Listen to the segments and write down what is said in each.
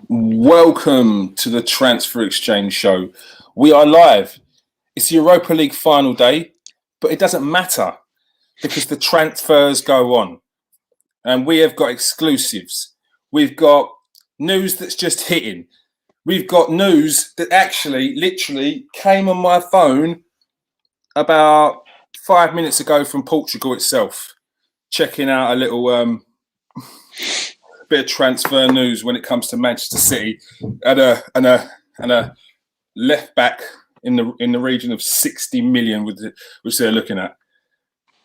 Welcome to the Transfer Exchange Show. We are live. It's the Europa League final day, but it doesn't matter because the transfers go on. And we have got exclusives. We've got news that's just hitting. We've got news that actually literally came on my phone about 5 minutes ago from Portugal itself. Checking out a little bit of transfer news when it comes to Manchester City and a left back in the region of 60 million, which they're looking at.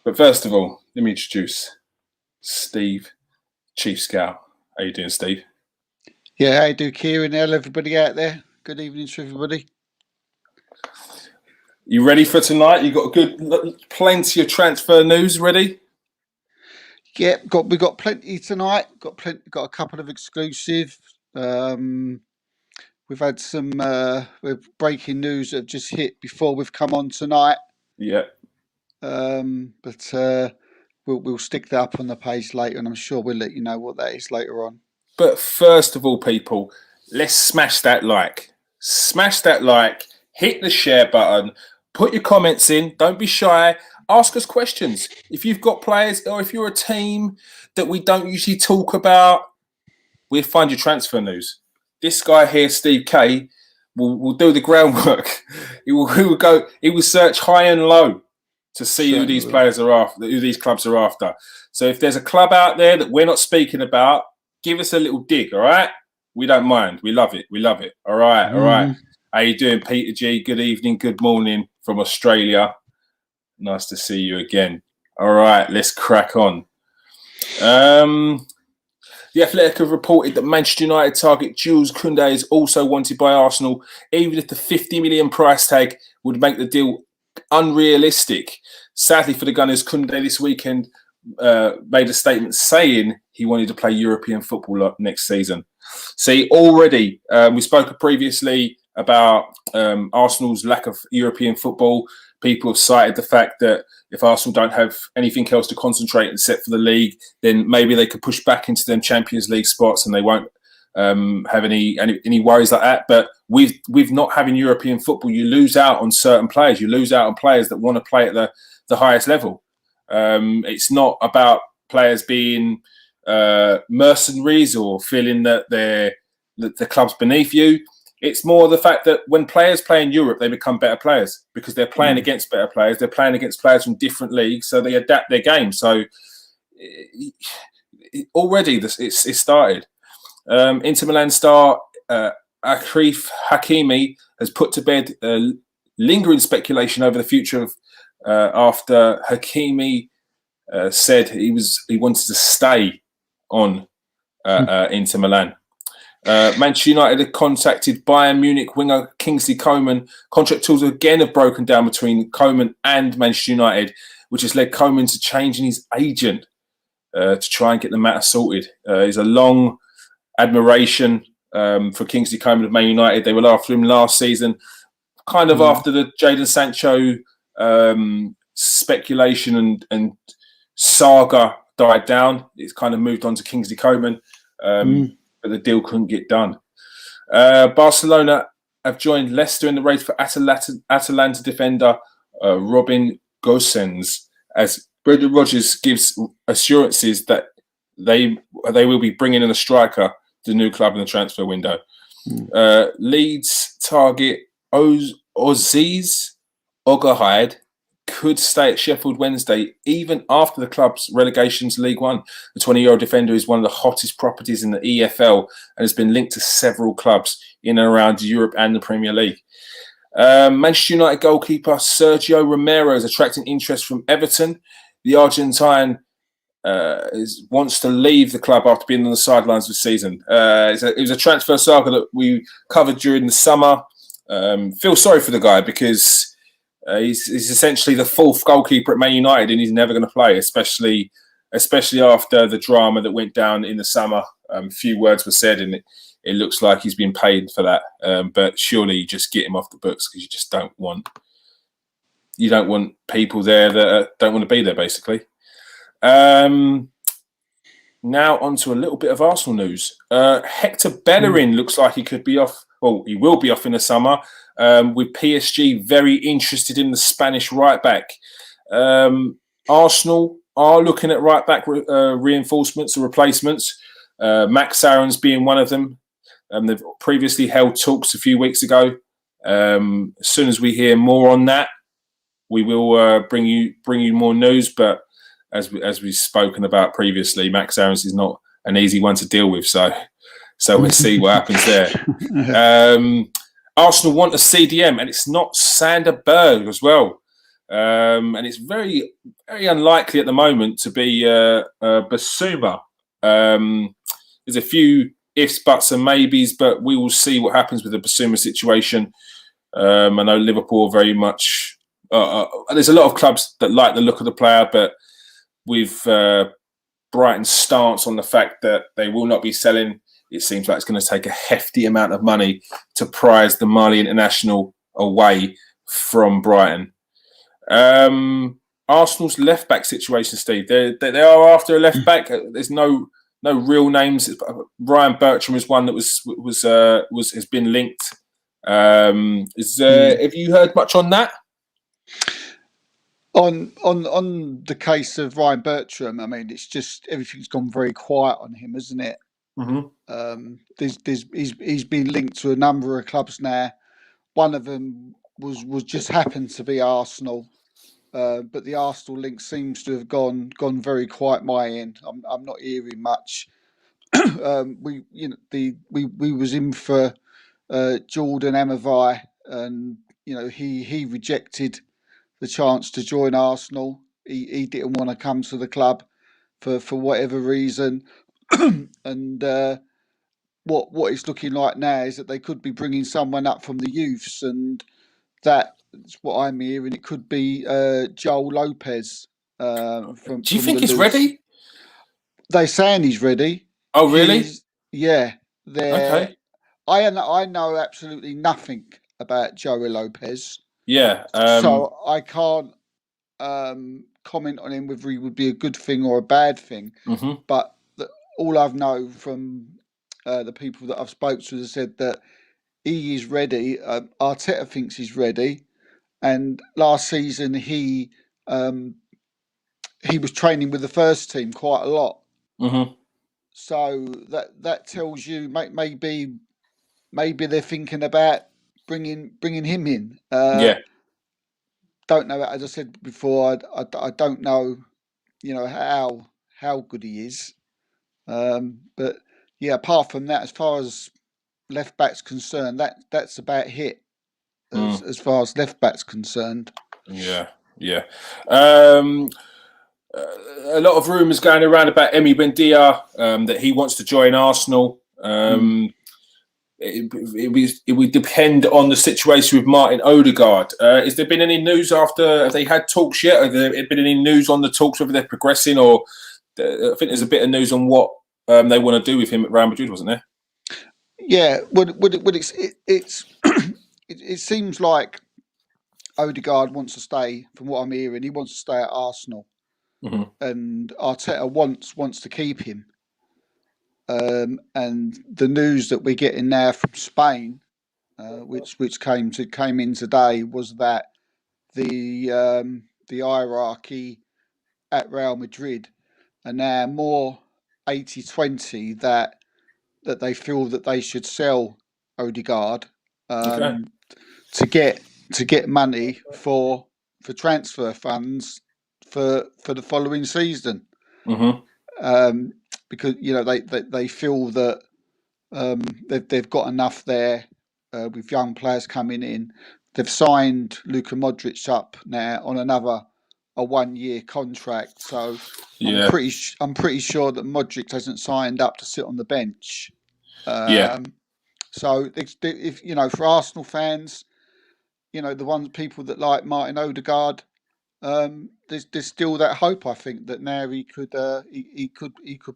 But first of all, let me introduce Steve, Chief Scout. How you doing, Steve? Yeah, how you do, Kieran? Hello, everybody out there. Good evening to everybody. You ready for tonight? You got plenty of transfer news ready? Yeah, we got plenty tonight. Got a couple of exclusive. We've had some breaking news that have just hit before we've come on tonight. Yeah. But we'll stick that up on the page later, and I'm sure we'll let you know what that is later on. But first of all, people, let's smash that like. Smash that like. Hit the share button. Put your comments in. Don't be shy. Ask us questions. If you've got players or if you're a team that we don't usually talk about, we'll find your transfer news. This guy here, Steve K, will do the groundwork. He will search high and low to see who these players are after, who these clubs are after. So if there's a club out there that we're not speaking about, give us a little dig, all right? We don't mind. We love it. We love it. All right, all right. How you doing, Peter G? Good evening, good morning from Australia. Nice to see you again. All right, let's crack on. The Athletic have reported that Manchester United target Jules Koundé is also wanted by Arsenal, even if the 50 million price tag would make the deal unrealistic. Sadly for the Gunners, Koundé this weekend made a statement saying he wanted to play European football next season. See, already we spoke previously about Arsenal's lack of European football. People have cited the fact that if Arsenal don't have anything else to concentrate and set for the league, then maybe they could push back into them Champions League spots and they won't have any worries like that. But with not having European football, you lose out on certain players. You lose out on players that want to play at the highest level. It's not about players being mercenaries or feeling that the club's beneath you. It's more the fact that when players play in Europe, they become better players because they're playing against better players. They're playing against players from different leagues, so they adapt their game. So already it's started. Inter Milan star Achraf Hakimi has put to bed lingering speculation over the future of after Hakimi said he wanted to stay on Inter Milan. Manchester United have contacted Bayern Munich winger Kingsley Coman. Contract talks again have broken down between Coman and Manchester United, which has led Coman to changing his agent to try and get the matter sorted. There's a long admiration for Kingsley Coman of Man United. They were after him last season, kind of after the Jadon Sancho speculation and saga died down. It's kind of moved on to Kingsley Coman. But the deal couldn't get done. Barcelona have joined Leicester in the race for Atalanta defender Robin Gosens, as Brendan Rodgers gives assurances that they will be bringing in a striker to the new club in the transfer window. Leeds target Oziz Ogahyde could stay at Sheffield Wednesday even after the club's relegation to League One. The 20-year-old defender is one of the hottest properties in the EFL and has been linked to several clubs in and around Europe and the Premier League. Manchester United goalkeeper Sergio Romero is attracting interest from Everton. The Argentine wants to leave the club after being on the sidelines this season. It was a transfer saga that we covered during the summer. Feel sorry for the guy because he's essentially the fourth goalkeeper at Man United and he's never going to play, especially after the drama that went down in the summer. Few words were said and it looks like he's been paid for that. But surely you just get him off the books because you just don't want people there that don't want to be there, basically. now onto a little bit of Arsenal news. Hector Bellerin looks like he could be off. Well, he will be off in the summer. With PSG very interested in the Spanish right back. Arsenal are looking at right back reinforcements or replacements. Max Aaron's being one of them. They've previously held talks a few weeks ago. As soon as we hear more on that, we will bring you more news. But as we've spoken about previously, Max Aaron's is not an easy one to deal with. So we'll see what happens there. Arsenal want a CDM, and it's not Sander Berg as well. And it's very, very unlikely at the moment to be Basuma. There's a few ifs, buts, and maybes, but we will see what happens with the Basuma situation. I know Liverpool very much. There's a lot of clubs that like the look of the player, but with Brighton's stance on the fact that they will not be selling, it seems like it's going to take a hefty amount of money to prize the Mali international away from Brighton. Arsenal's left back situation, Steve. They are after a left back. There's no real names. Ryan Bertrand is one that has been linked. Have you heard much on that? On the case of Ryan Bertram, I mean, it's just everything's gone very quiet on him, isn't it? Mm-hmm. He's been linked to a number of clubs now. One of them was just happened to be Arsenal, but the Arsenal link seems to have gone very quiet. My end, I'm not hearing much. We was in for Jordan Amavai, and he rejected the chance to join Arsenal. He didn't want to come to the club for whatever reason, and what it's looking like now is that they could be bringing someone up from the youths, and that's what I'm hearing. It could be Joel Lopez. Do you think he's ready? They're saying he's ready. Oh, really? Yeah. Okay. I know absolutely nothing about Joel Lopez. Yeah. So I can't comment on him whether he would be a good thing or a bad thing. Mm-hmm. But all I've known from the people that I've spoke to has said that he is ready. Arteta thinks he's ready, and last season he was training with the first team quite a lot. Mm-hmm. So that tells you maybe they're thinking about bringing him in. Yeah. Don't know. As I said before, I don't know. How good he is. But yeah, apart from that, as far as left back's concerned, that's about it. As far as left back's concerned. Yeah. A lot of rumours going around about Emi Buendia, that he wants to join Arsenal. It would depend on the situation with Martin Odegaard. Has there been any news after? Have they had talks yet? Have there been any news on the talks, whether they're progressing, or I think there's a bit of news on what they want to do with him at Real Madrid, wasn't there? Yeah, it seems like Odegaard wants to stay. From what I'm hearing, he wants to stay at Arsenal, and Arteta wants to keep him. And the news that we're getting now from Spain, which came in today, was that the hierarchy at Real Madrid are now more 80-20 that they feel that they should sell Odegaard to get money for transfer funds for the following season. Because they feel that they've got enough there with young players coming in. They've signed Luka Modric up now on a 1-year contract. So I'm pretty sure that Modric hasn't signed up to sit on the bench. So if for Arsenal fans, the people that like Martin Odegaard, there's still that hope. I think that now he could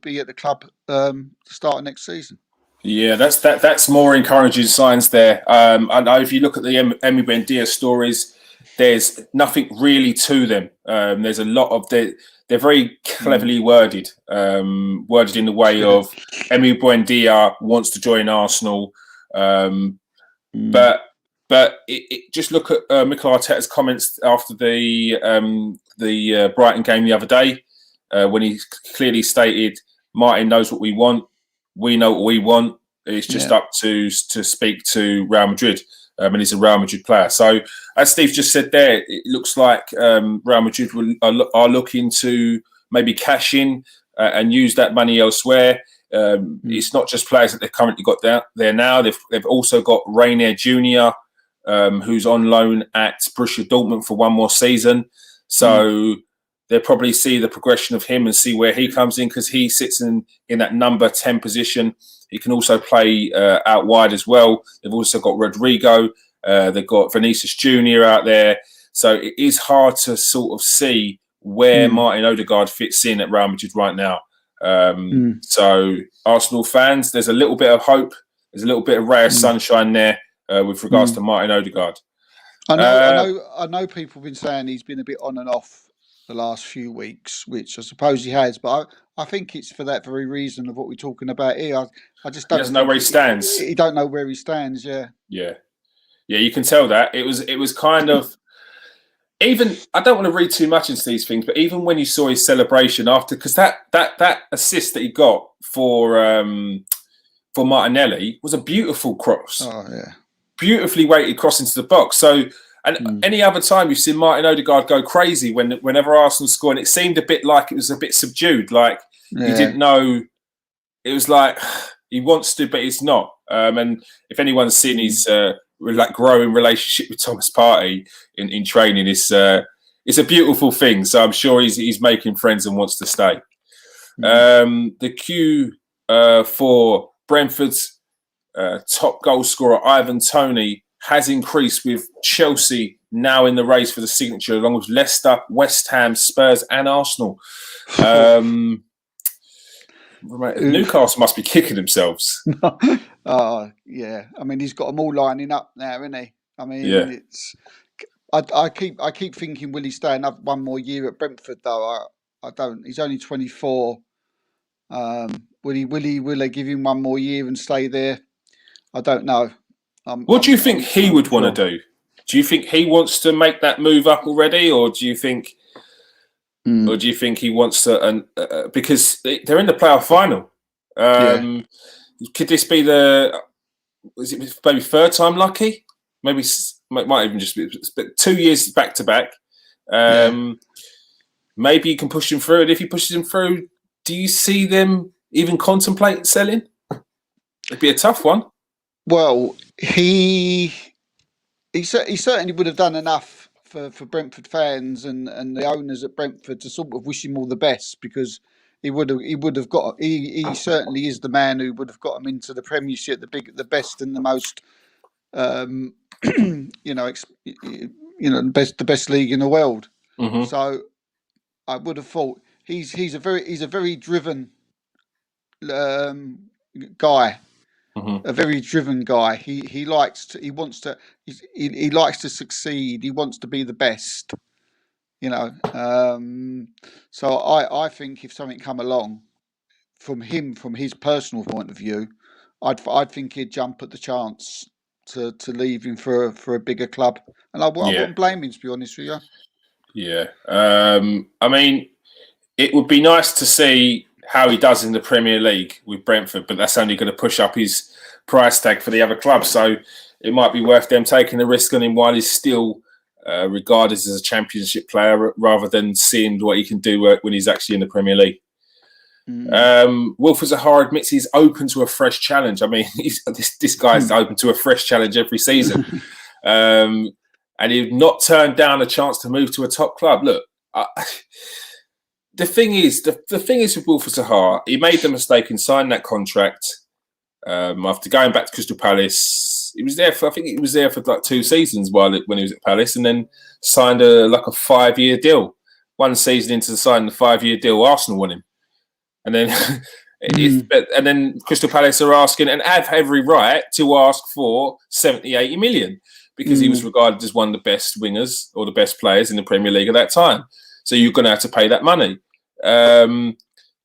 be at the club to start next season. Yeah, that's more encouraging signs there. I know if you look at the Emi Buendia stories, there's nothing really to them. There's a lot of they're very cleverly worded in the way of Emi Buendia wants to join Arsenal, but just look at Mikel Arteta's comments after the Brighton game the other day, when he clearly stated, Martin knows what we want, we know what we want. It's just up to speak to Real Madrid. And he's a Real Madrid player. So, as Steve just said there, it looks like Real Madrid are looking to maybe cash in and use that money elsewhere. It's not just players that they've currently got there now. They've also got Rainier Jr., who's on loan at Borussia Dortmund for one more season. So they'll probably see the progression of him and see where he comes in, because he sits in that number 10 position. He can also play out wide as well. They've also got Rodrigo. They've got Vinicius Jr. out there. So it is hard to sort of see where Martin Odegaard fits in at Real Madrid right now. So Arsenal fans, there's a little bit of hope. There's a little bit of ray of sunshine there with regards to Martin Odegaard. I know people have been saying he's been a bit on and off the last few weeks, which I suppose he has, but I think it's for that very reason of what we're talking about here. I just don't. He doesn't know where he stands. He don't know where he stands. Yeah. You can tell that it was kind of, even, I don't want to read too much into these things, but even when you saw his celebration after, because that assist that he got for Martinelli was a beautiful cross. Oh yeah. Beautifully weighted cross into the box. So. And any other time you've seen Martin Odegaard go crazy whenever Arsenal score, and it seemed a bit like it was a bit subdued, like he didn't know. It was like he wants to, but it's not. And if anyone's seen his growing relationship with Thomas Partey in training, it's a beautiful thing. So I'm sure he's making friends and wants to stay. The queue for Brentford's top goal scorer Ivan Toney has increased, with Chelsea now in the race for the signature, along with Leicester, West Ham, Spurs and Arsenal. Newcastle must be kicking themselves. Yeah. I mean, he's got them all lining up now, isn't he? I mean, it's. I keep thinking, will he stay another one more year at Brentford? Though I don't. He's only 24. Will they give him one more year and stay there? I don't know. What do you think he would want to do? Do you think he wants to make that move up already, or do you think, he wants to? Because they're in the playoff final. Could this be is it maybe third time lucky? Maybe might even just be 2 years back to back. Maybe you can push him through, and if he pushes him through, do you see them even contemplate selling? It'd be a tough one. Well, he certainly would have done enough for Brentford fans and the owners at Brentford to sort of wish him all the best, because he certainly is the man who would have got him into the Premiership, the best and the most the best league in the world. So I would have thought he's a very driven guy. A very driven guy. He likes to succeed. He wants to be the best. So I think if something come along from his personal point of view, I'd think he'd jump at the chance to leave him for a bigger club. And I wouldn't blame him, to be honest with you. Yeah. I mean, it would be nice to see how he does in the Premier League with Brentford, but that's only going to push up his price tag for the other clubs. So it might be worth them taking a risk on him while he's still regarded as a Championship player, rather than seeing what he can do when he's actually in the Premier League. Wilfred Zaha admits he's open to a fresh challenge. I mean, this guy's open to a fresh challenge every season. And he'd not turned down a chance to move to a top club. Look, the thing is with Wilfred Zaha, he made the mistake in signing that contract after going back to Crystal Palace. He was there for like 2 seasons when he was at Palace, and then signed a 5-year deal. 1 season into signing the 5-year deal, Arsenal won him, and then and then Crystal Palace are asking, and have every right to ask, for 70-80 million, because he was regarded as one of the best wingers or the best players in the Premier League at that time. So you're going to have to pay that money.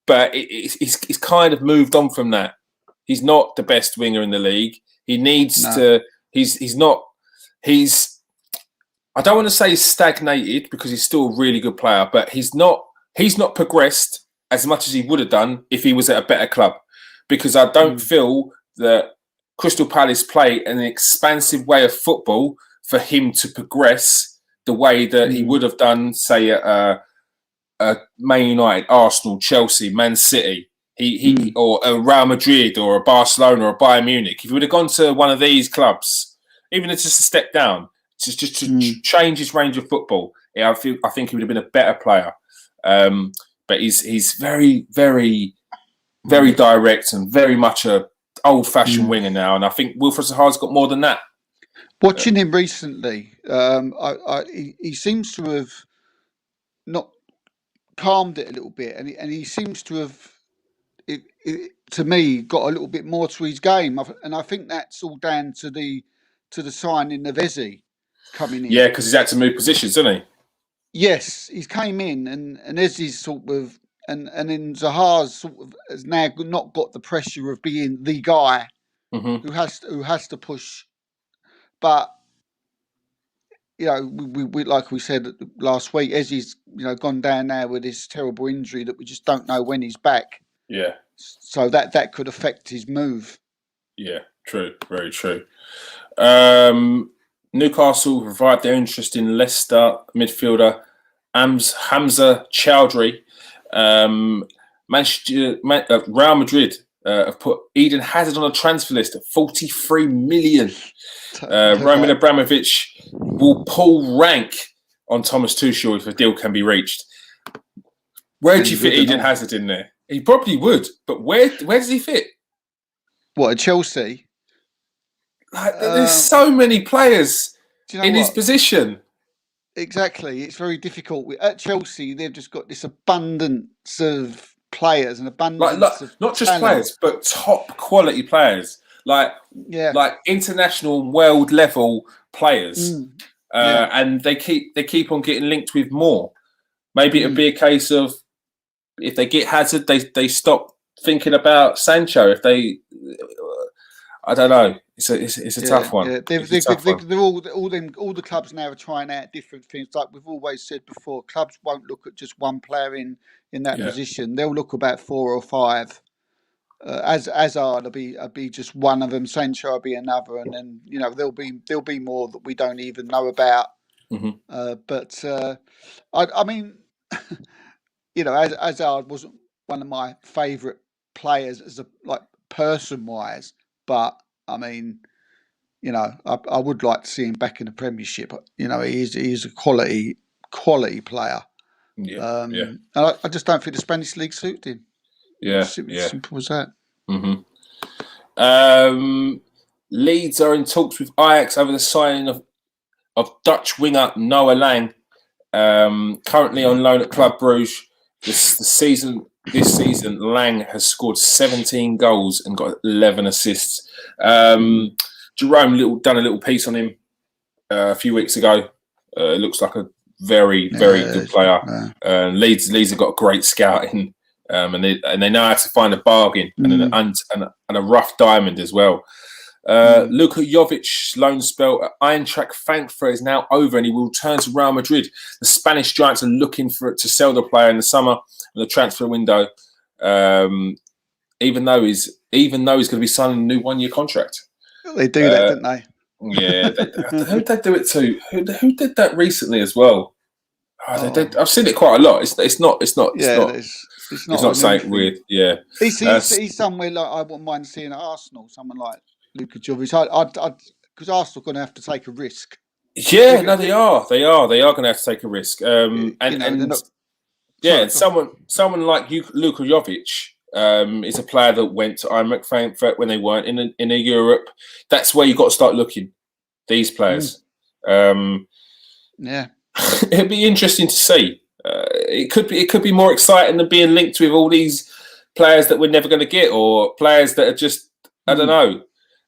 But he's kind of moved on from that. He's not the best winger in the league. He needs to. He's not. I don't want to say he's stagnated because he's still a really good player, but he's not progressed as much as he would have done if he was at a better club. Because I don't feel that Crystal Palace play an expansive way of football for him to progress the way that he would have done, say, at Man United, Arsenal, Chelsea, Man City, or a Real Madrid or a Barcelona or a Bayern Munich. If he would have gone to one of these clubs, even if it's just a step down, just to change his range of football, I think he would have been a better player. But he's very, very, very direct and very much a old-fashioned winger now. And I think Wilfred Zaha's got more than that. Watching him recently, he seems to have not calmed it a little bit, and he seems to have, to me, got a little bit more to his game, and I think that's all down to the signing of Eze coming in. Yeah, because he's had to move positions, hasn't he? Yes, he's came in, and Eze's sort of, and then Zaha's sort of has now not got the pressure of being the guy who has to push, but. We like we said last week, Eze's gone down now with this terrible injury that we just don't know when he's back. Yeah. So that could affect his move. Yeah, true, very true. Newcastle revived their interest in Leicester midfielder Hamza Chowdhury. Real Madrid have put Eden Hazard on a transfer list at 43 million. Roman Abramovich will pull rank on Thomas Tuchel if a deal can be reached. Where do you fit Eden Hazard in there? He probably would, but where does he fit? What, at Chelsea? There's so many players in his position. Exactly. It's very difficult. At Chelsea, they've just got this abundance of players and abundance of not just talent. players, but top quality players. Like international world level players. And they keep on getting linked with more. Maybe it'd be a case of if they get Hazard, they stop thinking about Sancho. If they, I don't know. It's a tough one. Yeah. They're all the clubs now are trying out different things. Like we've always said before, clubs won't look at just one player in that position. They'll look about 4 or 5. As Hazard will be just one of them. Sancho will be another, and then there'll be more that we don't even know about. But I mean, Hazard wasn't one of my favourite players as a person wise, but I mean, I would like to see him back in the Premiership. He is a quality player. And I just don't think the Spanish league suited him. Simple as that. Leeds are in talks with Ajax over the signing of Dutch winger Noah Lang, currently on loan at Club Brugge. This season, Lang has scored 17 goals and got 11 assists. Jerome done a little piece on him a few weeks ago. It looks like a very, very good player. Leeds have got a great scouting. And they know how to find a bargain and a rough diamond as well. Luka Jovic's loan spell at Eintracht Frankfurt is now over, and he will return to Real Madrid. The Spanish giants are looking to sell the player in the summer in the transfer window, even though he's going to be signing a new 1-year contract. They do that, don't they? Yeah, who did they do it to? Who did that recently as well? I've seen it quite a lot. It's not something weird. Yeah, he's somewhere like I wouldn't mind seeing at Arsenal. Someone like Luka Jovic. Because Arsenal are going to have to take a risk. Yeah, no, they are. They are going to have to take a risk. Someone like Luka Jovic is a player that went to Eintracht Frankfurt when they weren't in a Europe. That's where you got to start looking. These players. It'd be interesting to see. It could be more exciting than being linked with all these players that we're never going to get, or players that are just I don't know.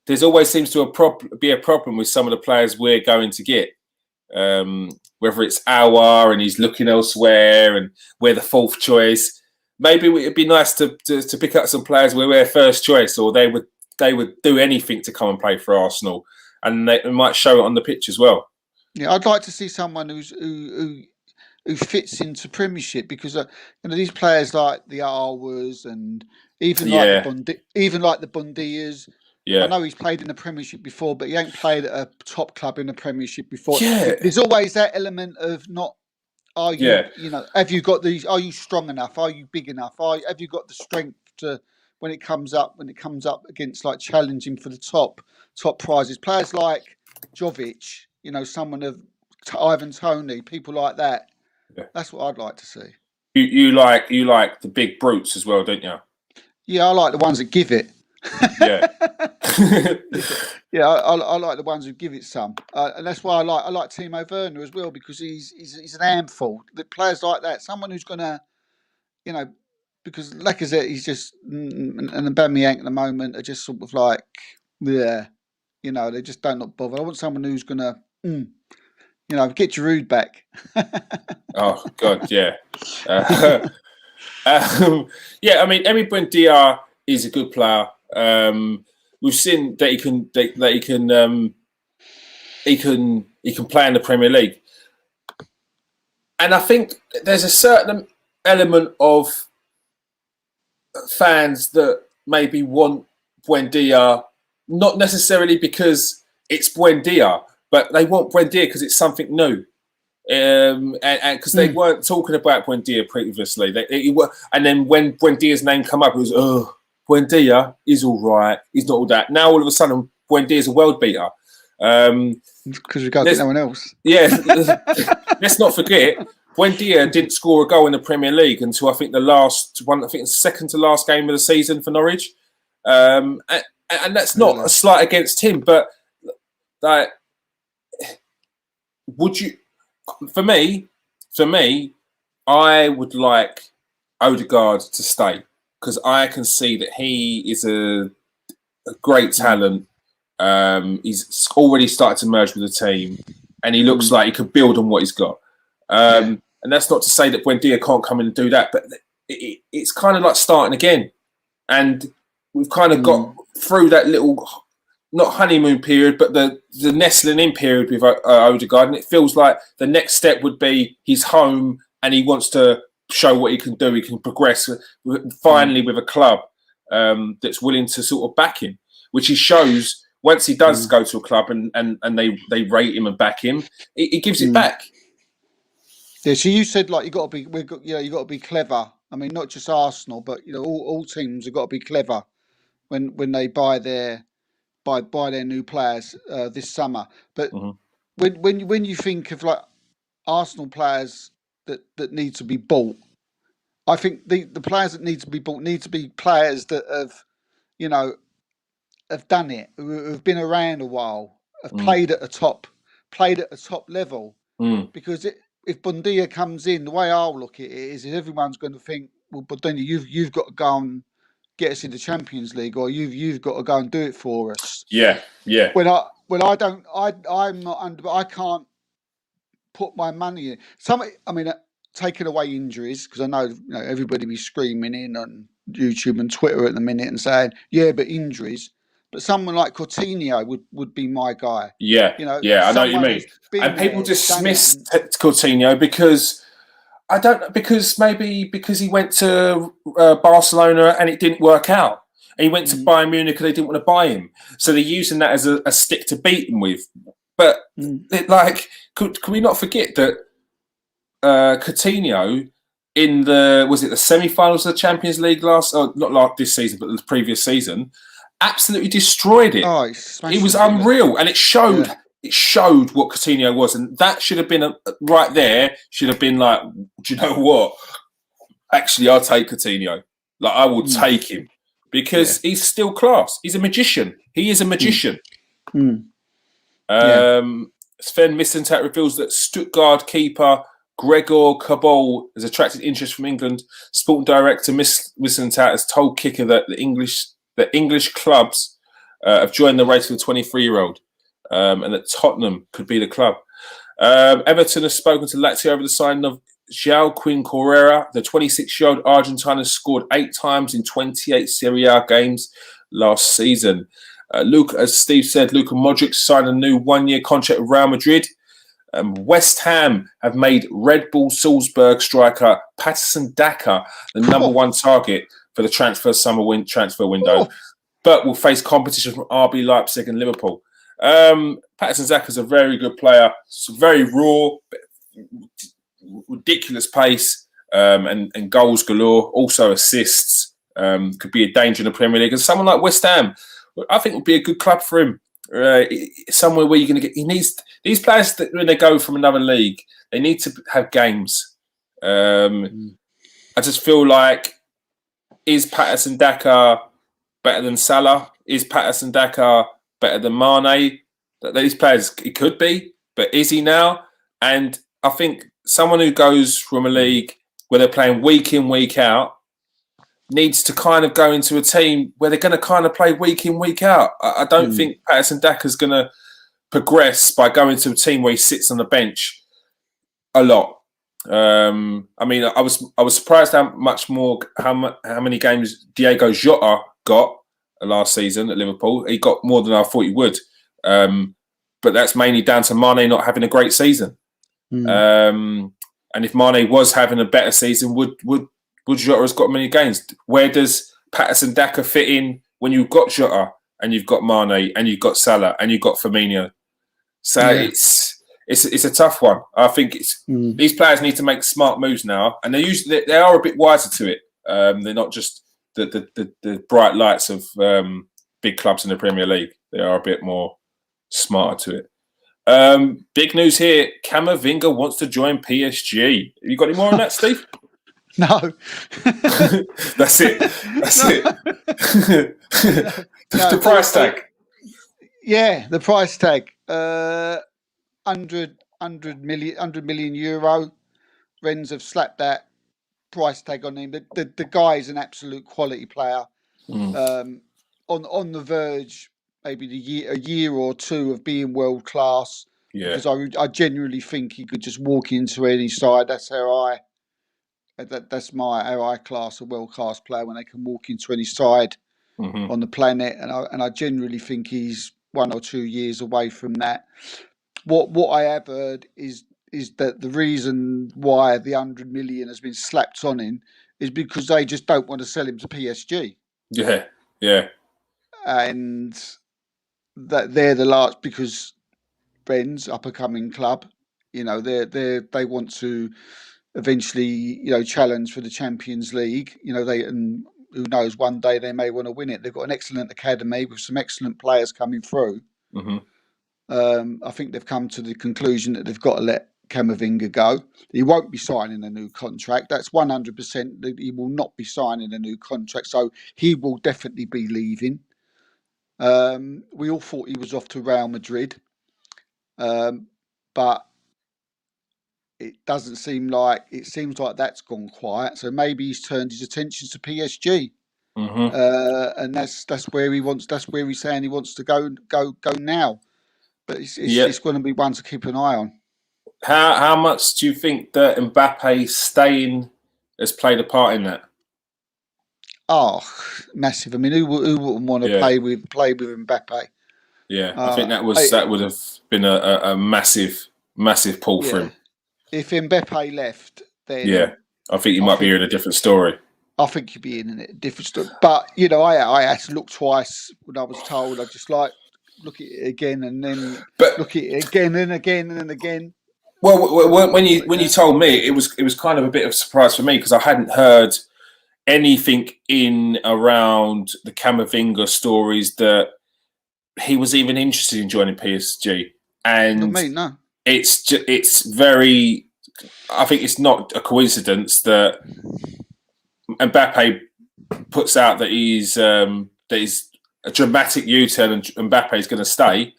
there's always seems to be a problem with some of the players we're going to get. Whether it's Aouar and he's looking elsewhere and we're the fourth choice. Maybe it'd be nice to pick up some players where we're first choice, or they would do anything to come and play for Arsenal, and they might show it on the pitch as well. Yeah, I'd like to see someone who fits into Premiership, because these players like the Aouars and even like the Bundias. Yeah. I know he's played in the Premiership before, but he ain't played at a top club in the Premiership before. Yeah. There's always that element of not. Are you, have you got these? Are you strong enough? Are you big enough? Have you got the strength to when it comes up against like challenging for the top prizes? Players like Jovic, someone of Ivan Toney, people like that. Yeah. That's what I'd like to see. You like the big brutes as well, don't you? Yeah, I like the ones that give it. Yeah. Yeah, I like the ones who give it some, and that's why I like Timo Werner as well, because he's an handful. The players like that, someone who's gonna, because Lacazette, he's just and Aubameyang at the moment are just sort of like, they just don't look bothered. I want someone who's gonna, get Giroud back. Oh God, yeah. Yeah, I mean, Emi Buendia is a good player. We've seen that he can play in the Premier League, and I think there's a certain element of fans that maybe want Buendia, not necessarily because it's Buendia, but they want Buendia because it's something new. And because they weren't talking about Buendia previously, and then when Buendia's name come up, it was Buendia is all right. He's not all that. Now all of a sudden, Buendia's a world beater. Because we can't get no one else. Yeah, let's not forget, Buendia didn't score a goal in the Premier League until I think the last one. I think the second to last game of the season for Norwich. And that's not a slight against him, but like, would you? For me, I would like Odegaard to stay, because I can see that he is a great talent. He's already started to merge with the team, and he looks like he could build on what he's got. And that's not to say that Buendia can't come in and do that, but it's kind of like starting again. And we've kind of got through that little, not honeymoon period, but the nestling in period with Odegaard, and it feels like the next step would be he's home and he wants to show what he can do. He can progress finally with a club that's willing to sort of back him, which he shows once he does go to a club and they rate him and back him. He gives it back. Yeah. So you said like you got to be clever. I mean, not just Arsenal, but all teams have got to be clever when they buy their new players this summer. But when you think of like Arsenal players that need to be bought, I think the players that need to be bought need to be players that have done it, who have been around a while, have played at a top level. Because if Buendia comes in, the way I'll look at it is everyone's going to think, well, Buendia, you've got to go and get us in the Champions League, or you've got to go and do it for us. Yeah. When I'm not under, I can't put my money in. Taking away injuries, because I know everybody be screaming in on YouTube and Twitter at the minute and saying, yeah, but injuries. But someone like Coutinho would be my guy. Yeah, I know what you mean. And people dismiss Coutinho because because he went to Barcelona and it didn't work out. And he went to Bayern Munich and they didn't want to buy him. So they're using that as a stick to beat him with. But could we not forget that Coutinho in the semi-finals of the Champions League not this season, but the previous season, absolutely destroyed it. Oh, it was unreal, and it showed. Yeah. It showed what Coutinho was, and that should have been right there. Should have been like, do you know what? Actually, I'll take Coutinho. Like, I will take him because he's still class. He's a magician. He is a magician. Sven Mislintat reveals that Stuttgart keeper Gregor Kobol has attracted interest from England. Sporting director Mislintat has told Kicker that the English clubs have joined the race for the 23-year-old, and that Tottenham could be the club. Everton has spoken to Lazio over the signing of João Correa. The 26-year-old Argentine has scored 8 times in 28 Serie A games last season. As Steve said, Luka Modric signed a new 1-year contract with Real Madrid. West Ham have made Red Bull Salzburg striker Patterson Daka the number 1 target for the transfer window, but will face competition from RB Leipzig and Liverpool. Patterson Daka is a very good player. It's very raw, ridiculous pace, and goals galore. Also assists. Could be a danger in the Premier League. And someone like West Ham, I think would be a good club for him. Somewhere where you're going to get. He needs these players that when they go from another league, they need to have games. I just feel like, is Patterson Daka better than Salah? Is Patterson Daka better than Mane? These players, it could be, but is he now? And I think someone who goes from a league where they're playing week in, week out, needs to kind of go into a team where they're going to kind of play week in, week out. I don't think Patterson Daka's going to progress by going to a team where he sits on the bench a lot. I mean, I was surprised how many games Diego Jota got last season at Liverpool. He got more than I thought he would, but that's mainly down to Mane not having a great season. And if Mane was having a better season, would Jota has got many games? Where does Patterson Daka fit in when you've got Jota and you've got Mane and you've got Salah and you've got Firmino? So it's a tough one. I think these players need to make smart moves now, and they are a bit wiser to it. They're not just the bright lights of big clubs in the Premier League. They are a bit more smarter to it. Big news here: Camavinga wants to join PSG. You got any more on that, Steve? No. That's it. The price tag. Yeah, the price tag. 100 million euro. Rennes have slapped that price tag on him. The guy is an absolute quality player. On the verge, maybe a year or two of being world class. Yeah. Because I genuinely think he could just walk into any side. That's how I class a world class player, when they can walk into any side on the planet. And I genuinely think he's 1 or 2 years away from that. What I have heard is that the reason why the 100 million has been slapped on him is because they just don't want to sell him to PSG. Yeah. And that they're the last, because Rennes, up and coming club, they want to eventually, challenge for the Champions League. And who knows, one day they may want to win it. They've got an excellent academy with some excellent players coming through. I think they've come to the conclusion that they've got to let Camavinga go. He won't be signing a new contract. That's 100% that he will not be signing a new contract. So he will definitely be leaving. We all thought he was off to Real Madrid. But it seems like that's gone quiet. So maybe he's turned his attention to PSG. And that's where he wants. That's where he's saying he wants to go now. But it's going to be one to keep an eye on. How much do you think that Mbappe staying has played a part in that? Oh, massive! I mean, who wouldn't want to play with Mbappe? Yeah, I think that would have been a massive pull for him. If Mbappe left, then I think you might be hearing a different story. I think you'd be in a different story. But I had to look twice when I was told. I just look at it again and then look at it again and again and again. Well, when you told me, it was kind of a bit of a surprise for me, because I hadn't heard anything in around the Camavinga stories that he was even interested in joining PSG. And no. It's very. I think it's not a coincidence that Mbappe puts out that he's a dramatic U-turn and Mbappe is going to stay.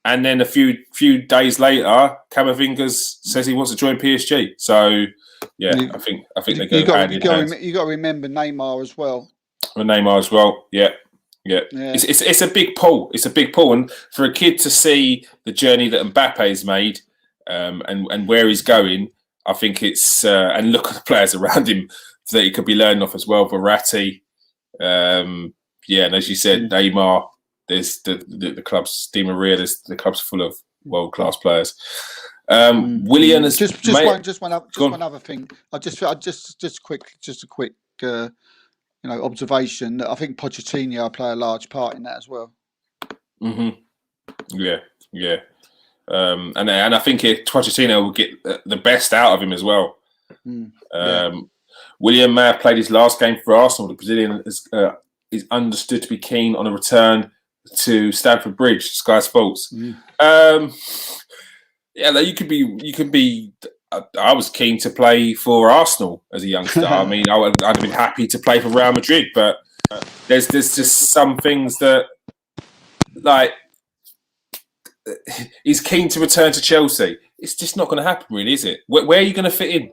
And then a few days later, Camavinga says he wants to join PSG. So I think they go hand in hand. You got to remember Neymar as well. Neymar as well, yeah. Yeah, Yeah. it's a big pull. It's a big pull, and for a kid to see the journey that Mbappe's made, and where he's going, I think it's and look at the players around him that he could be learning off as well. Verratti, yeah, and as you said, Neymar. There's the club's Di Maria. There's the club's full of world class players. Willian has just one other thing. I just a quick observation. I think Pochettino will play a large part in that as well. Yeah. And I think Pochettino will get the best out of him as well. William may have played his last game for Arsenal. The Brazilian is understood to be keen on a return to Stamford Bridge. Sky Sports. Yeah, you could be. I was keen to play for Arsenal as a youngster. I mean, I'd have been happy to play for Real Madrid, but there's just some things that, like, he's keen to return to Chelsea. It's just not going to happen, really, is it? Where are you going to fit in?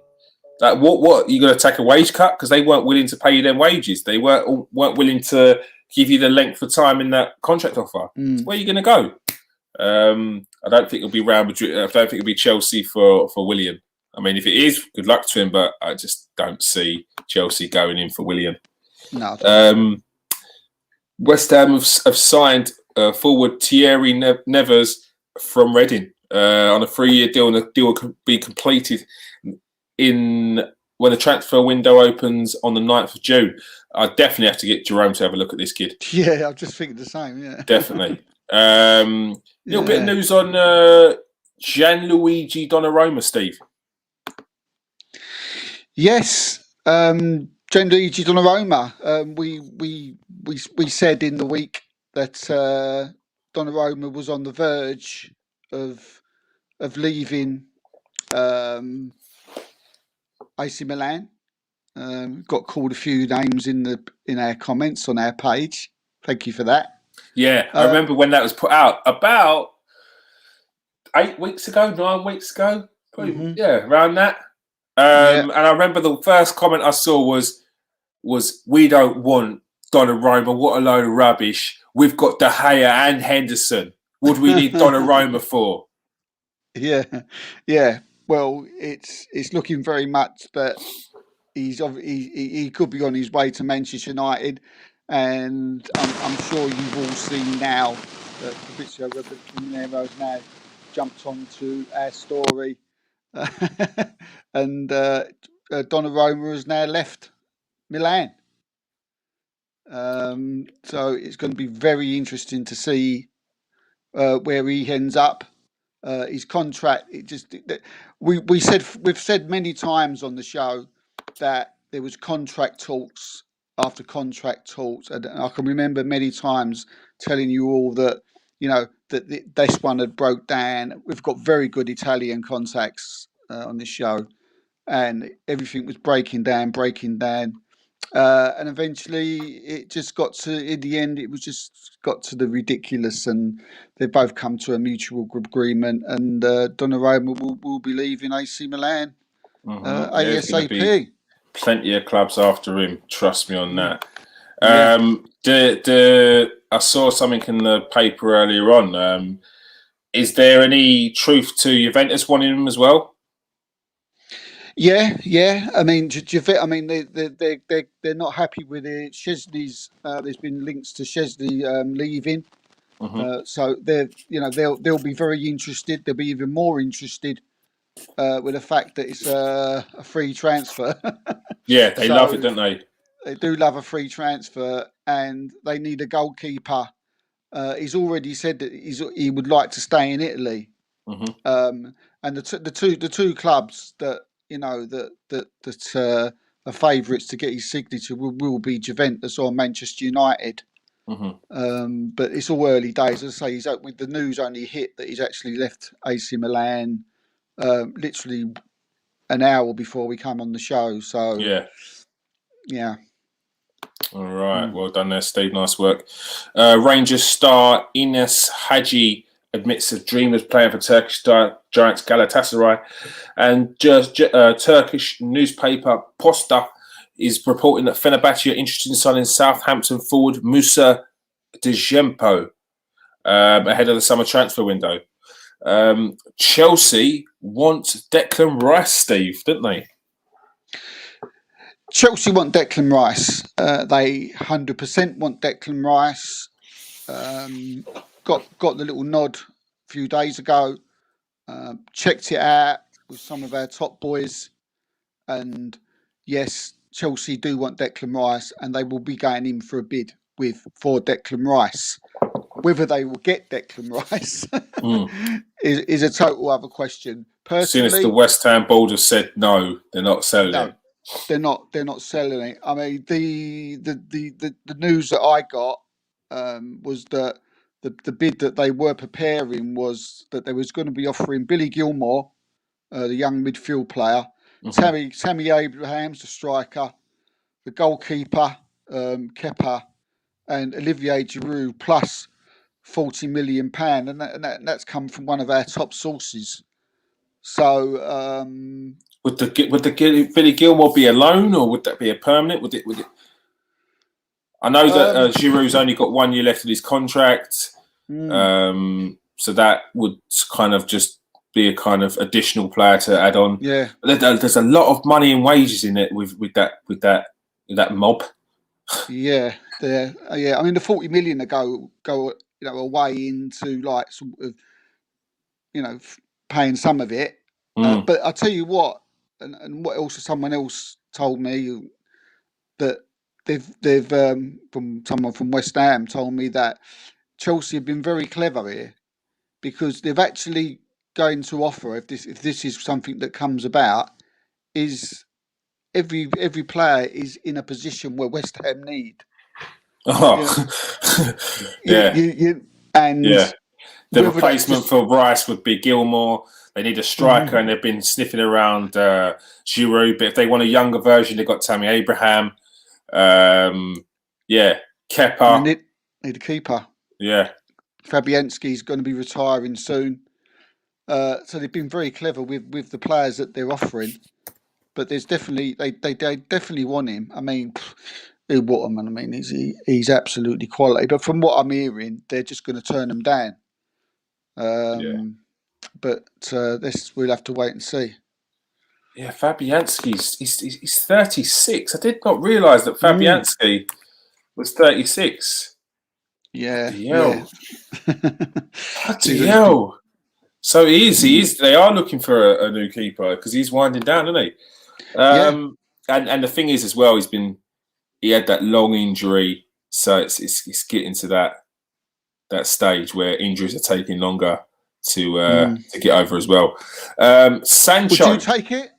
Like, what are you going to take a wage cut because they weren't willing to pay you them wages? They weren't willing to give you the length of time in that contract offer. Where are you going to go? I don't think it'll be Real Madrid. I don't think it'll be Chelsea for Willian. I mean, if it is, good luck to him, but I just don't see Chelsea going in for Willian. No. West Ham have signed forward Thierry Nevers from Reading on a 3-year deal, and the deal will be completed when the transfer window opens on the 9th of June. I definitely have to get Jerome to have a look at this kid. Yeah, I'm just thinking the same. Yeah, definitely. Little bit of news on Gianluigi Donnarumma, Steve. Yes, Gianluigi Donnarumma. We said in the week that Donnarumma was on the verge of leaving AC Milan. Got called a few names in our comments on our page. Thank you for that. Yeah, I remember when that was put out about 9 weeks ago. Probably, yeah, around that. And I remember the first comment I saw was we don't want Donnarumma. What a load of rubbish. We've got De Gea and Henderson. What do we need Donnarumma for? Yeah. Well, it's looking very much that he could be on his way to Manchester United, and I'm sure you've all seen now that Fabrizio Romero has now jumped onto our story, and Donnarumma has now left Milan. So it's going to be very interesting to see where he ends up. His contract, we've said many times on the show that there was contract talks after contract talks, and I can remember many times telling you all that that this one had broke down. We've got very good Italian contacts on this show, and everything was breaking down, and eventually it just got to. In the end, it was just got to the ridiculous, and they both come to a mutual agreement. And Donnarumma will be leaving AC Milan ASAP. Plenty of clubs after him. Trust me on that. I saw something in the paper earlier on. Is there any truth to Juventus wanting him as well? Yeah. I mean, they're not happy with it. Chesney's there's been links to Chesney leaving, so they'll be very interested. They'll be even more interested with the fact that it's a free transfer. Yeah, they love it, don't they? They do love a free transfer, and they need a goalkeeper. He's already said that he would like to stay in Italy. And the two clubs that are favourites to get his signature will be Juventus or Manchester United. But it's all early days. As I say, with the news only hit that he's actually left AC Milan literally an hour before we come on the show. So yeah. All right, well done there, Steve. Nice work. Rangers star Ines Hadji admits of dreamers playing for Turkish giants Galatasaray, and Turkish newspaper Posta is reporting that Fenerbahce are interested in signing Southampton forward Musa Dzempo ahead of the summer transfer window. Chelsea want Declan Rice, Steve, don't they? Chelsea want Declan Rice. They 100% want Declan Rice. Got the little nod a few days ago. Checked it out with some of our top boys, and yes, Chelsea do want Declan Rice, and they will be going in for a bid for Declan Rice. Whether they will get Declan Rice is a total other question. Seeing as the Personally, West Ham board have said no, they're not selling no, it. they're not selling it. I mean, the news that I got was that the bid that they were preparing was that they was going to be offering Billy Gilmore, the young midfield player, Tammy Abrahams, the striker, the goalkeeper, Kepa, and Olivier Giroud, plus £40 million, and that's come from one of our top sources. So would the Billy Gilmore be a loan, or would that be a permanent? Would it? I know that Giroud's only got 1 year left of his contract, so that would kind of just be a kind of additional player to add on. Yeah, but there's a lot of money and wages in it with that mob. Yeah, I mean, the 40 million go away into like sort of paying some of it. But I tell you what, and what else? Someone else told me that they've from someone from West Ham told me that Chelsea have been very clever here, because they've actually going to offer, if this is something that comes about, is every player is in a position where West Ham need. The replacement for Rice would be Gilmore. They need a striker, and they've been sniffing around Giroud. But if they want a younger version, they've got Tammy Abraham. Kepa. Need a keeper. Yeah. Fabianski's going to be retiring soon. So they've been very clever with the players that they're offering. But there's definitely they definitely want him. I mean, Waterman. I mean, he's absolutely quality. But from what I'm hearing, they're just going to turn him down. But we'll have to wait and see. Yeah, Fabianski's he's 36. I did not realise that Fabianski was 36. Yeah. Bloody hell. So he is. They are looking for a new keeper, because he's winding down, isn't he? And the thing is, as well, he had that long injury, so it's getting to that stage where injuries are taking longer to get over as well. Sancho, would you take it?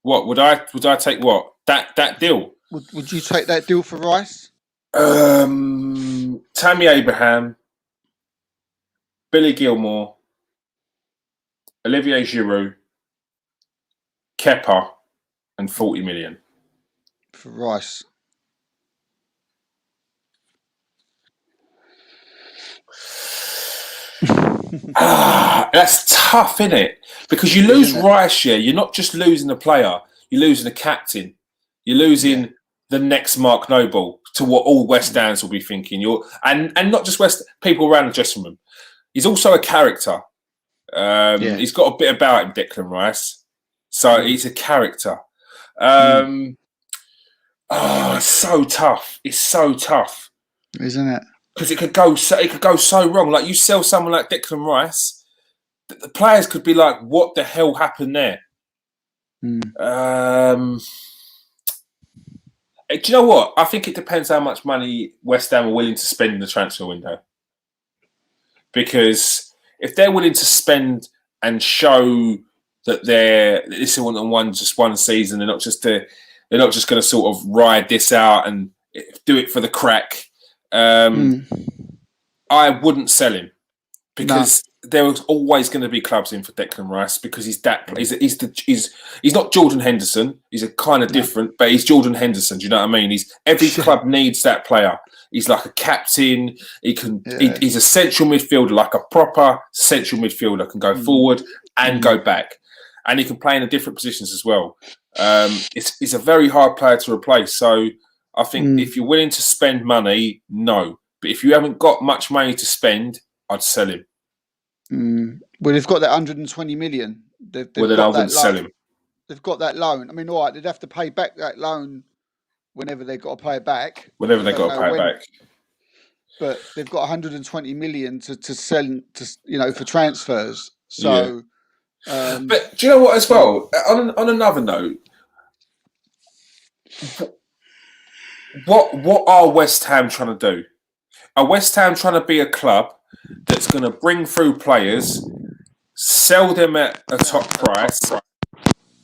What would I take? What that deal? Would you take that deal for Rice? Tammy Abraham, Billy Gilmore, Olivier Giroud, Kepa, and 40 million for Rice. That's tough, isn't it? Because you lose Rice, you're not just losing a player, you're losing a captain. You're losing the next Mark Noble, to what all West Hams will be thinking. And not just people around the dressing room. He's also a character. He's got a bit about him, Declan Rice. So he's a character. It's so tough. It's so tough, isn't it? Because it could go so wrong. Like, you sell someone like Declan Rice, the players could be like, "What the hell happened there?" Do you know what? I think it depends how much money West Ham are willing to spend in the transfer window. Because if they're willing to spend and show that this isn't just one season, they're not just going to sort of ride this out and do it for the crack. I wouldn't sell him, because there was always going to be clubs in for Declan Rice, because he's not Jordan Henderson. He's a kind of different, but he's Jordan Henderson. Do you know what I mean? Every club needs that player. He's like a captain. He's a central midfielder, like a proper central midfielder, can go forward and go back, and he can play in the different positions as well. It's a very hard player to replace. So I think if you're willing to spend money, no. But if you haven't got much money to spend, I'd sell him. Well, they've got that 120 million. They've Then I got that wouldn't sell him. They've got that loan. I mean, all right, they'd have to pay back that loan whenever they've got to pay it back. Whenever they've got to pay it back. But they've got 120 million to sell for transfers. So, but do you know what? As well, on another note, what are West Ham trying to do? Are West Ham trying to be a club that's going to bring through players, sell them at a top price,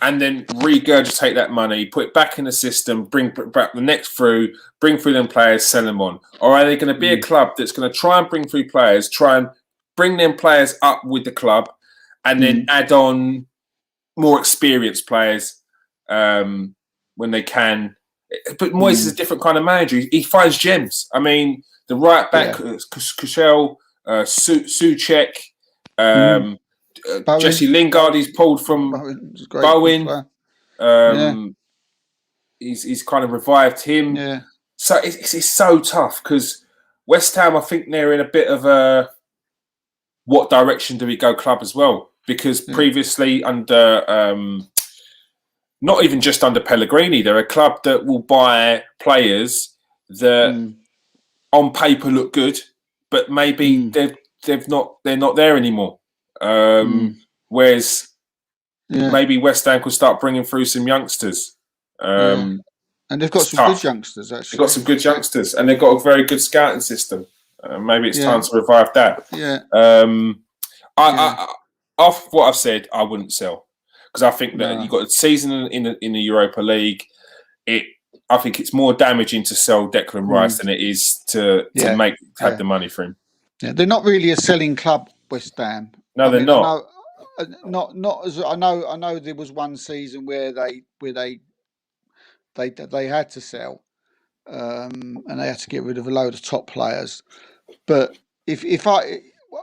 and then regurgitate that money, put it back in the system, bring back the next through, bring through them players, sell them on? Or are they going to be a club that's going to try and bring through players, try and bring them players up with the club, and then add on more experienced players when they can? But Moyes is a different kind of manager. He finds gems. I mean, the right back, Kushel, Souček, Jesse Lingard, he's pulled from Bowen. He's kind of revived him. Yeah. So it's so tough because West Ham, I think they're in a bit of a what direction do we go club as well? Because previously under not even just under Pellegrini, they're a club that will buy players that on paper look good, but maybe they're not there anymore. Whereas maybe West Ham could start bringing through some youngsters. And they've got some good youngsters, actually. They've got some good youngsters, and they've got a very good scouting system. Maybe it's time to revive that. Off what I've said, I wouldn't sell because I think that you've got a season in the Europa League. I think it's more damaging to sell Declan Rice than it is to have the money for him. Yeah, they're not really a selling club, West Ham. No, they're not. Not as I know. There was one season where they had to sell, and they had to get rid of a load of top players. But if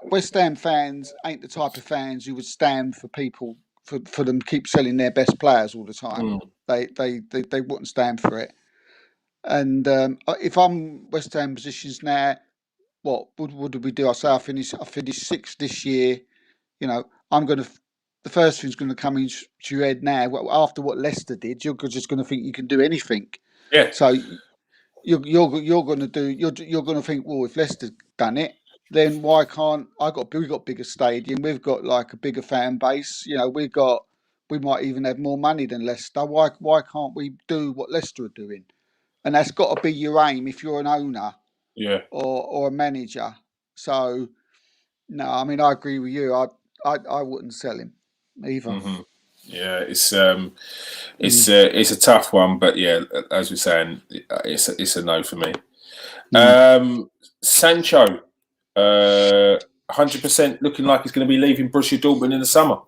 West Ham fans ain't the type of fans who would stand for people for them to keep selling their best players all the time. They wouldn't stand for it. And if I'm West Ham positions now, what would we do? I say I finish sixth this year. The first thing's going to come into your head now. After what Leicester did, you're just going to think you can do anything. Yeah. So you're going to think, well, if Leicester's done it, then why can't we've got bigger stadium, we've got like a bigger fan base. We might even have more money than Leicester. Why can't we do what Leicester are doing? And that's got to be your aim if you're an owner, or a manager. So no, I mean I agree with you. I wouldn't sell him either. Mm-hmm. Yeah, it's a tough one, but as we're saying, it's a no for me. Sancho, 100% looking like he's going to be leaving Borussia Dortmund in the summer.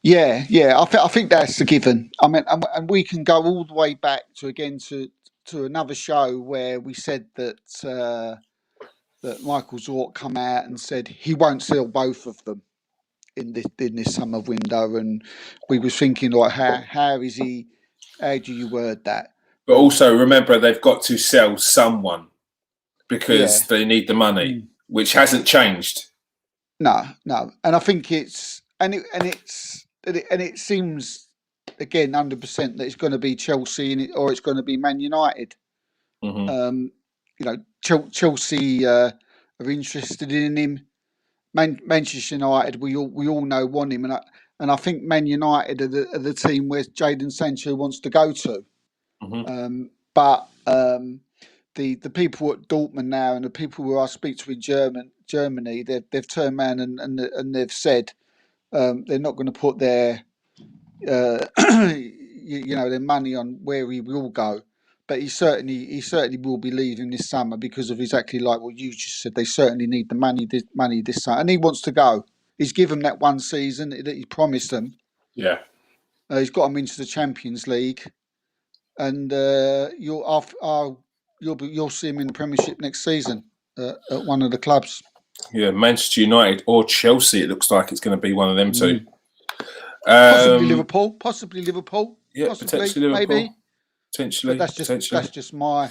Yeah. I think that's a given. I mean, and we can go all the way back to another show where we said that Michael Zorc come out and said he won't sell both of them in this summer window, and we was thinking like, how do you word that? But also remember they've got to sell someone because they need the money, which hasn't changed. No, and I think it seems again 100% that it's going to be Chelsea or it's going to be Man United. Chelsea are interested in him. Manchester United, we all know want him, and I think Man United are the team where Jadon Sancho wants to go to. But the people at Dortmund now and the people who I speak to in Germany, they've turned around and they've said they're not going to put their their money on where he will go. But he certainly will be leaving this summer because of exactly like what you just said. They certainly need the money this summer, and he wants to go. He's given them that one season that he promised them. Yeah, he's got them into the Champions League, and you'll see him in the Premiership next season at one of the clubs. Yeah, Manchester United or Chelsea. It looks like it's going to be one of them two. Possibly Liverpool. Yeah, possibly potentially Liverpool. Maybe. Potentially, but that's just my.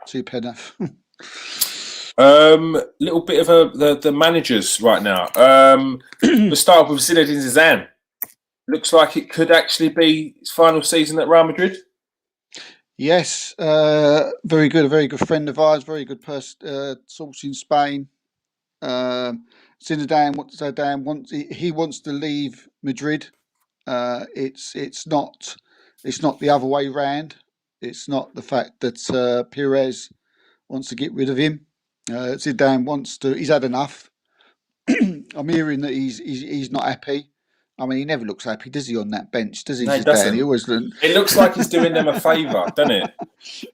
to Penrith. Little bit of the managers right now. We'll start with Zinedine Zidane. Looks like it could actually be his final season at Real Madrid. Yes, very good. A very good friend of ours. Very good person. Source in Spain. Zidane wants. He wants to leave Madrid. It's not the other way round. It's not the fact that Perez wants to get rid of him. Zidane wants to. He's had enough. I'm hearing that he's not happy. I mean, he never looks happy, does he, on that bench? Does he, No, he Zidane? He doesn't. always It looks like he's doing them a favour, doesn't it?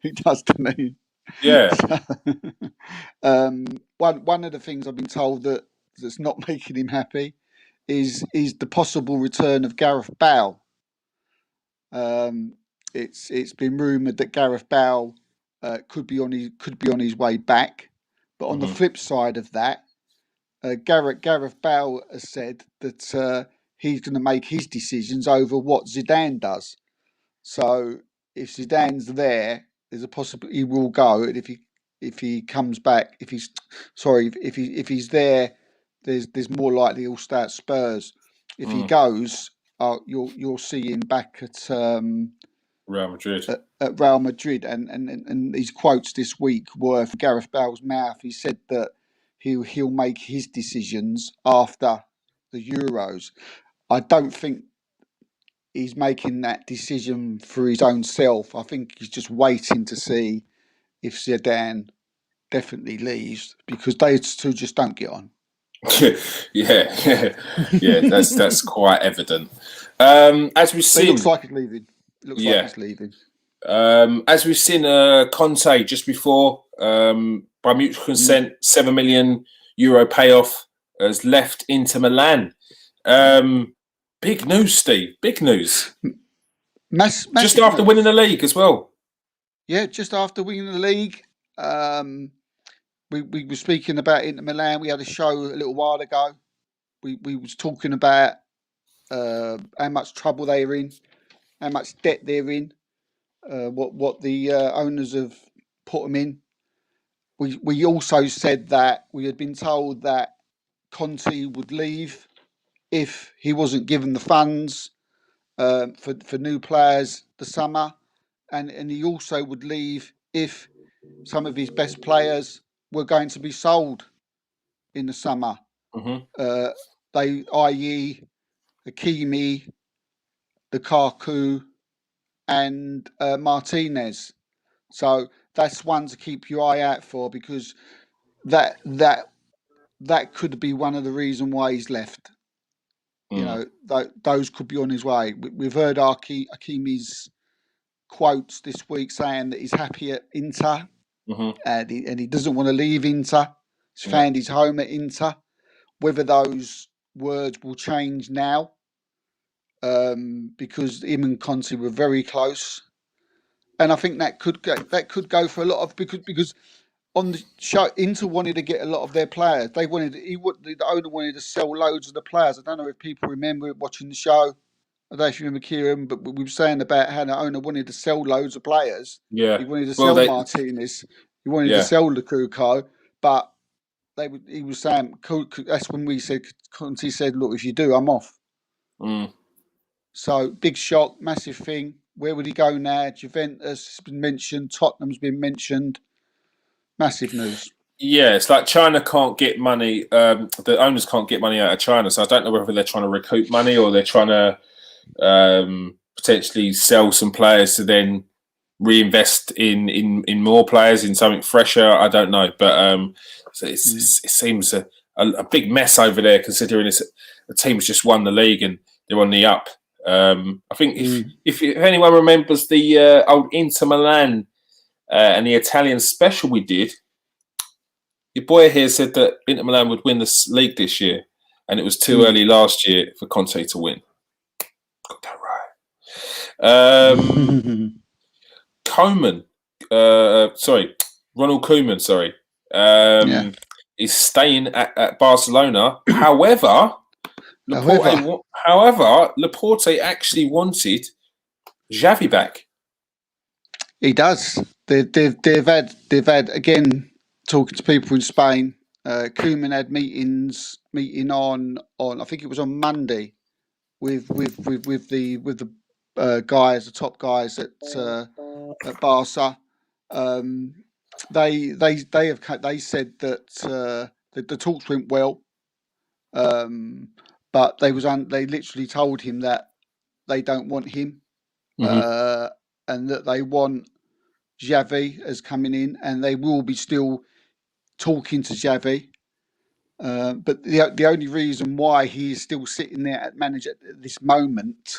he does, doesn't he? Yeah. One of the things I've been told that's not making him happy is the possible return of Gareth Bale. It's been rumoured that Gareth Bale could be on his way back, but on the flip side of that, Gareth Bale has said that he's going to make his decisions over what Zidane does. So if Zidane's there, there's a possibility he will go, and if he comes back, if he's there, there's more likely he'll stay at Spurs. If he goes, you'll see him back at Real Madrid. At Real Madrid, and his quotes this week were from Gareth Bale's mouth. He said that he'll make his decisions after the Euros. I don't think he's making that decision for his own self. I think he's just waiting to see if Zidane definitely leaves, because they two just don't get on. yeah. That's quite evident. As we've seen, it looks like he's leaving. Like he's leaving. As we've seen, Conte just before, by mutual consent, €7 million payoff has left Inter Milan. Big news, Steve. Big news. Just after winning the league as well. Yeah, just after winning the league. We were speaking about Inter Milan. We had a show a little while ago. We was talking about how much trouble they're in, how much debt they're in, what the owners have put them in. We also said that we had been told that Conte would leave if he wasn't given the funds for new players this summer, and he also would leave if some of his best players were going to be sold in the summer. I.e. Hakimi, Lukaku, and Martinez. So that's one to keep your eye out for, because that could be one of the reasons why he's left. You know, those could be on his way. We've heard Hakimi's quotes this week saying that he's happy at Inter, and he doesn't want to leave Inter. He's found his home at Inter. Whether those words will change now, because him and Conte were very close, and I think that could go for a lot of, because on the show, Inter wanted to get a lot of their players. The owner wanted to sell loads of the players. I don't know if people remember watching the show. I don't know if you remember, Kieran, but we were saying about how the owner wanted to sell loads of players. Yeah, he wanted to sell Martinez. He wanted to sell Lukaku, but he was saying, that's when we said, Conte said, look, if you do, I'm off. So big shock, massive thing. Where would he go now? Juventus has been mentioned. Tottenham's been mentioned. Massive news. Yeah, it's like China can't get money. The owners can't get money out of China, so I don't know whether they're trying to recoup money or they're trying to potentially sell some players to then reinvest in more players, in something fresher. I don't know, but it seems a big mess over there, considering it's a team's just won the league and they're on the up. I think if anyone remembers the old Inter Milan and the Italian special we did, your boy here said that Inter Milan would win the league this year, and it was too early last year for Conte to win. Got that right. Ronald Koeman, is staying at Barcelona. However, Laporte actually wanted Xavi back. He does. They've had again, talking to people in Spain. Koeman had meeting on I think it was on Monday with the guys, the top guys at Barca. They said that the talks went well, but they literally told him that they don't want him, and that they want Xavi as coming in, and they will be still talking to Xavi. But the only reason why he is still sitting there at manager at this moment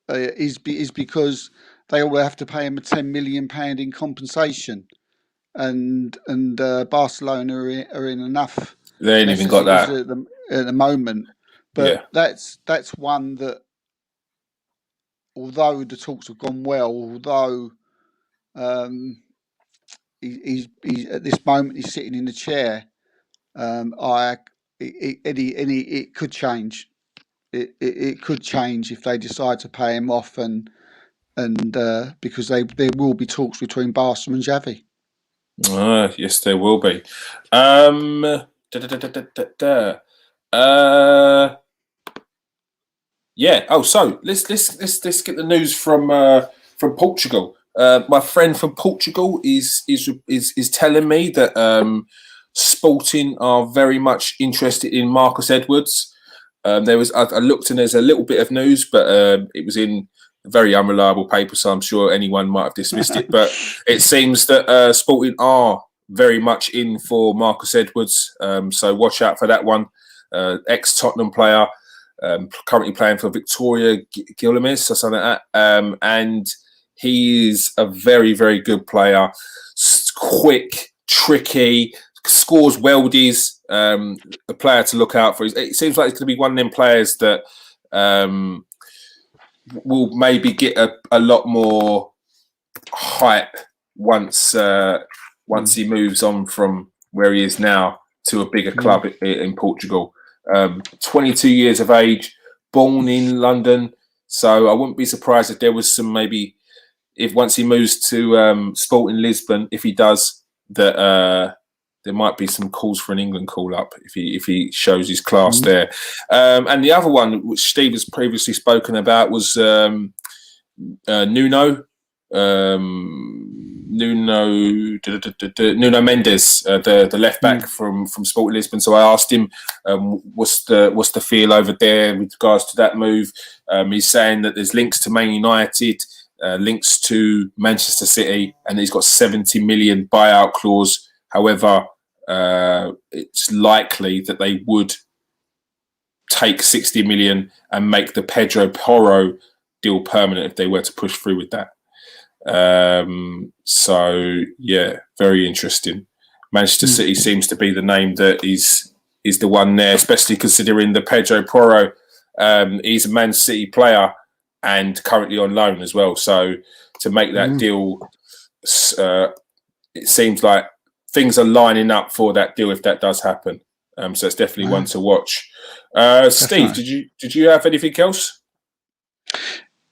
is because they all have to pay him a £10 million in compensation, and Barcelona are in enough They ain't mess even as got it is that. at the moment. But Yeah. that's one that, although the talks have gone well, although he's at this moment he's sitting in the chair, it could change. It could change if they decide to pay him off, and because there will be talks between Barca and Xavi. Yes, there will be. Da, da, da, da, da, da. Yeah. Oh, so let's get the news from Portugal. My friend from Portugal is telling me that Sporting are very much interested in Marcus Edwards. There was I looked and there's a little bit of news, but it was in a very unreliable paper, so I'm sure anyone might have dismissed it. But it seems that Sporting are very much in for Marcus Edwards, so watch out for that one. Ex-Tottenham player, currently playing for Victoria Gillimes or something like that, and he is a very, very good player. Quick, tricky, scores weldies. A player to look out for. It seems like it's going to be one of them players that will maybe get a lot more hype once he moves on from where he is now to a bigger club in Portugal. 22 years of age, born in London, so I wouldn't be surprised if there was some maybe if once he moves to Sporting Lisbon, if he does that. There might be some calls for an England call up if he shows his class there. And the other one, which Steve has previously spoken about, was Nuno Mendes, the left back from Sporting Lisbon. So I asked him, what's the feel over there with regards to that move? He's saying that there's links to Man United, links to Manchester City, and he's got 70 million buyout clause. However, it's likely that they would take 60 million and make the Pedro Porro deal permanent if they were to push through with that. So yeah, very interesting. Manchester City seems to be the name that is the one there, especially considering the Pedro Porro. He's a Man City player and currently on loan as well. So to make that deal, it seems like things are lining up for that deal if that does happen. So it's definitely one to watch. Steve, did you have anything else?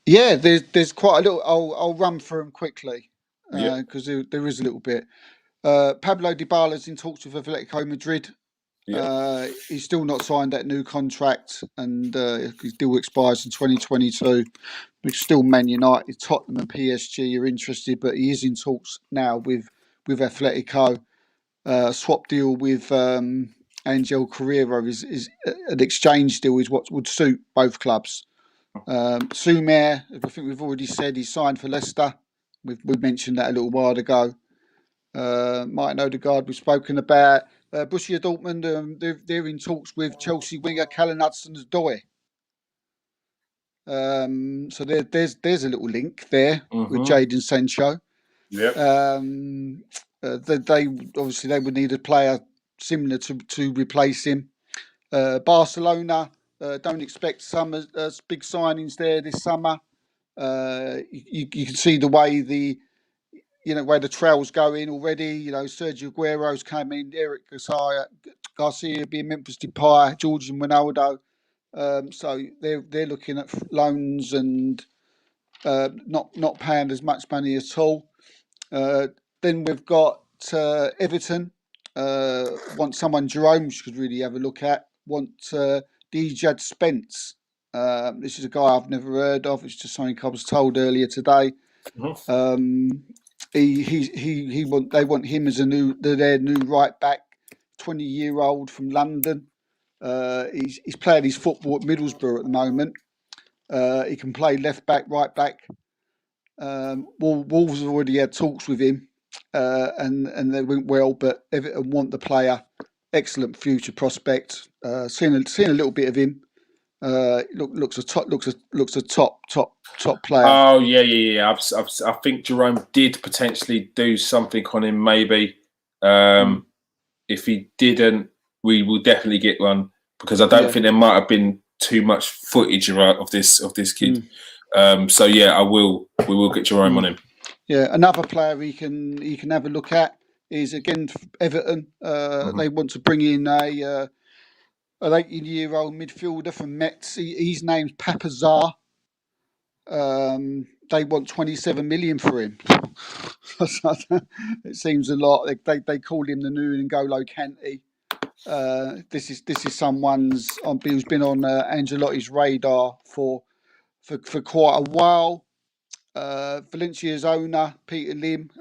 Yeah, there's quite a little. I'll run through them quickly because there is a little bit. Pablo Dybala's in talks with Atletico Madrid. He's still not signed that new contract, and his deal expires in 2022. But still, Man United, Tottenham, and PSG are interested, but he is in talks now with Atletico. Swap deal with Angel Carrero is an exchange deal is what would suit both clubs. Soumer, I think we've already said he's signed for Leicester. We mentioned that a little while ago. Martin Odegaard, we've spoken about. Borussia Dortmund, they're in talks with Chelsea winger Callum Hudson-Odoi. So there's a little link there with Jadon Sancho. They obviously they would need a player similar to replace him. Barcelona don't expect some big signings there this summer. You can see the way where the trail's going already. Sergio Aguero's come in, Eric Garcia being Memphis Depay, Georgian Ronaldo. So they're looking at loans and not paying as much money at all. Then we've got Everton. Want someone Jerome should really have a look at. Want Djad Spence. This is a guy I've never heard of. It's just something I was told earlier today. They want him as their new right back, 20-year-old from London. He's playing his football at Middlesbrough at the moment. He can play left back, right back. Wolves have already had talks with him, and they went well. But Everton want the player. Excellent future prospect. Seen a little bit of him. Looks a top player. Oh yeah. I think Jerome did potentially do something on him. Maybe if he didn't, we will definitely get one, because I don't think there might have been too much footage of this kid. So yeah, we will get Jerome on him. Yeah, another player he can have a look at is again Everton. They want to bring in an 18-year-old midfielder from Metz. His name's Papazar. They want 27 million for him. It seems a lot. They call him the new N'Golo Kante. This is someone's who's been on Ancelotti's radar for quite a while. Valencia's owner Peter Lim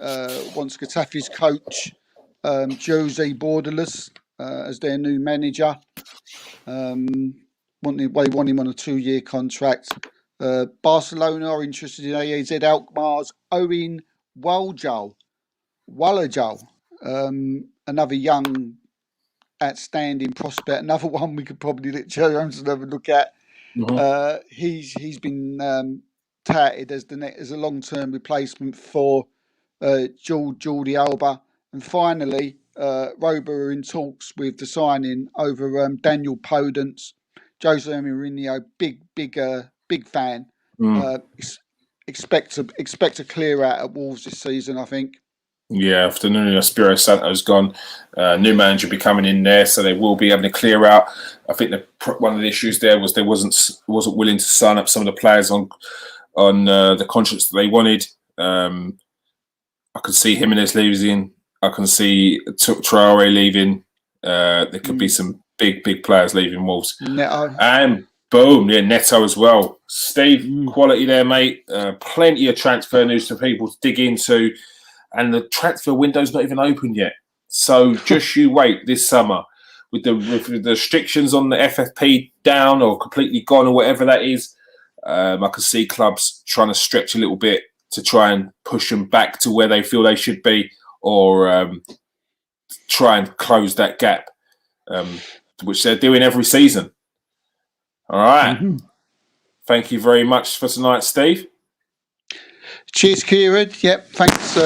wants Getafer's coach Jose Bordalas as their new manager. They want him on a 2-year contract. Barcelona are interested in AZ Alkmaar's Owen Waljal, another young, outstanding prospect. Another one we could probably let Jerome have a look at. He's been touted as a long-term replacement for Jordi Alba. And finally, Roba are in talks with the signing over Daniel Podence. Jose Mourinho, big fan. Expect a clear out at Wolves this season, I think. Yeah, after Nuno Espirito Santo's gone, new manager be coming in there, so they will be having a clear out. I think one of the issues there was they wasn't willing to sign up some of the players on the contracts that they wanted. I can see Jimenez leaving. I can see Traore leaving. There could be some big players leaving Wolves. Neto. And boom, Neto as well. Steve, quality there, mate. Plenty of transfer news for people to dig into. And the transfer window's not even open yet. So just you wait this summer with the restrictions on the FFP down or completely gone or whatever that is. I can see clubs trying to stretch a little bit to try and push them back to where they feel they should be, or try and close that gap, which they're doing every season. All right. Thank you very much for tonight, Steve. Cheers, Kieran. Yep, thanks.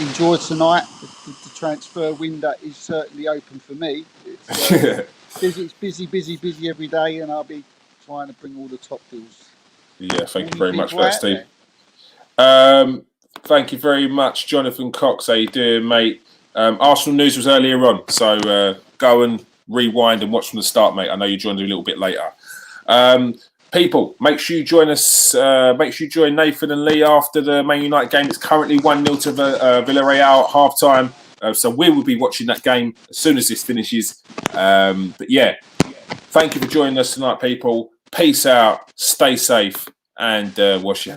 Enjoy tonight. The transfer window is certainly open for me. It's busy every day, and I'll be trying to bring all the top deals. Yeah, thank you very much for that, Steve. Thank you very much, Jonathan Cox. How you doing, mate? Arsenal news was earlier on, so go and rewind and watch from the start, mate. I know you joined a little bit later. People, make sure you join us. Make sure you join Nathan and Lee after the Man United game. It's currently 1-0 to Villarreal at half-time. So we will be watching that game as soon as this finishes. But yeah, thank you for joining us tonight, people. Peace out, stay safe, and wash your hands.